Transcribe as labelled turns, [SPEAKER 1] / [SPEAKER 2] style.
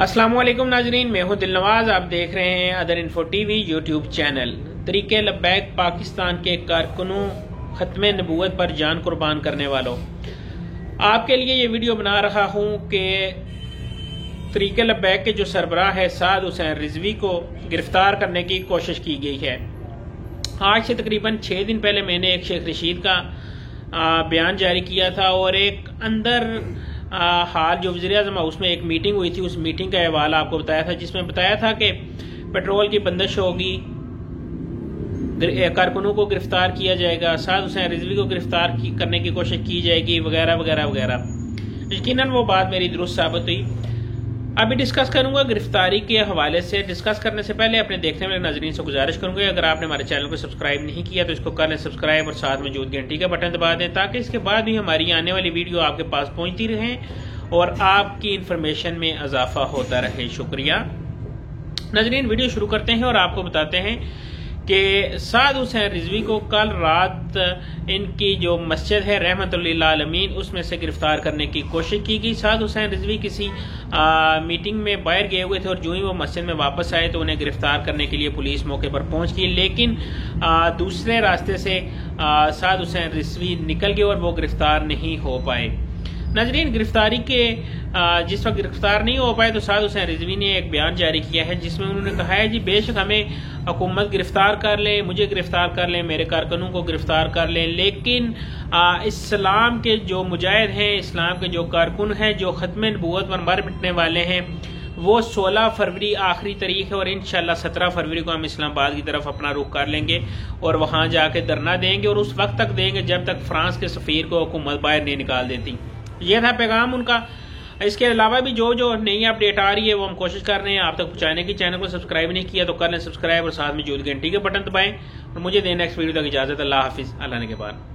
[SPEAKER 1] अस्सलाम वालेकुम नाजरीन, मैं हूं दिलनवाज। आप देख रहे हैं other info TV YouTube channel. तरीके लब्बैक पाकिस्तान के कारकुनों खत्मे नबूवत पर जान कुर्बान करने वालों, आपके लिए ये वीडियो बना रहा हूं कि तरीके लब्बैक के जो सरबराह है साद हुसैन रिजवी को गिरफ्तार करने की कोशिश की गई है। आज से तकरीबन 6 दिन पहले मैंने एक शेख रशीद का बयान जारी किया था और एक अंदर हाल जो वज़ीर-ए-आज़म हाउस में एक मीटिंग हुई थी, उस मीटिंग का अहवाल आपको बताया था, जिसमें बताया था कि पेट्रोल की बंदिश होगी, कारकुनों को गिरफ्तार किया जाएगा, साद हुसैन रिजवी को गिरफ्तार करने की कोशिश की जाएगी, वगैरह वगैरह वगैरह। यकीनन वो बात मेरी दुरुस्त साबित हुई। अभी डिस्कस करूंगा गिरफ्तारी के हवाले से। डिस्कस करने से पहले अपने देखने वाले नाज़रीन से गुजारिश करूंगा, अगर आपने हमारे चैनल को सब्सक्राइब नहीं किया तो इसको कर लें सब्सक्राइब और साथ में मौजूद घंटी का बटन दबा दें, ताकि इसके बाद भी हमारी आने वाली वीडियो आपके पास पहुंचती रहे और आपकी इंफॉर्मेशन में इजाफा होता रहे। शुक्रिया नाज़रीन। वीडियो शुरू करते हैं और आपको बताते हैं कि साद हुसैन रिजवी को कल रात इनकी जो मस्जिद है रहमतुल्लिल आलमीन उसमें से गिरफ्तार करने की कोशिश की गई। साद हुसैन रिजवी किसी मीटिंग में बाहर गए हुए थे और जो ही वो मस्जिद में वापस आए तो उन्हें गिरफ्तार करने के लिए पुलिस मौके पर पहुंच गई, लेकिन दूसरे रास्ते से साद हुसैन रिजवी निकल गए और वो गिरफ्तार नहीं हो पाए। नाजरीन, गिरफ्तारी के जिस वक्त गिरफ्तार नहीं हो पाए तो साद हुसैन रिजवी ने एक बयान जारी किया है, जिसमें उन्होंने कहा है जी बेशक हमें हुकूमत गिरफ्तार कर ले, मुझे गिरफ्तार कर ले, मेरे कारकुनों को गिरफ्तार कर ले, लेकिन इस्लाम के जो मुजाहिद हैं, इस्लाम के जो कारकुन हैं, जो खत्मे नबूवत पर मर मिटने वाले हैं, वो 16 फरवरी आखिरी तारीख है और इंशाल्लाह 17 फरवरी को हम इस्लामाबाद की तरफ अपना रुख कर लेंगे और वहाँ जाके धरना देंगे और उस वक्त तक देंगे जब तक फ्रांस के सफ़ीर को हुकूमत बाहर नहीं निकाल देती। यह था पैगाम उनका। इसके अलावा भी जो जो नई अपडेट आ रही है वो हम कोशिश कर रहे हैं आप तक पहुंचाने की। चैनल को सब्सक्राइब नहीं किया तो कर लें सब्सक्राइब और साथ में मौजूद घंटी के बटन दबाएं और मुझे दें नेक्स्ट वीडियो तक इजाजत। अल्लाह हाफिज़। अल्लाह ने के बाद।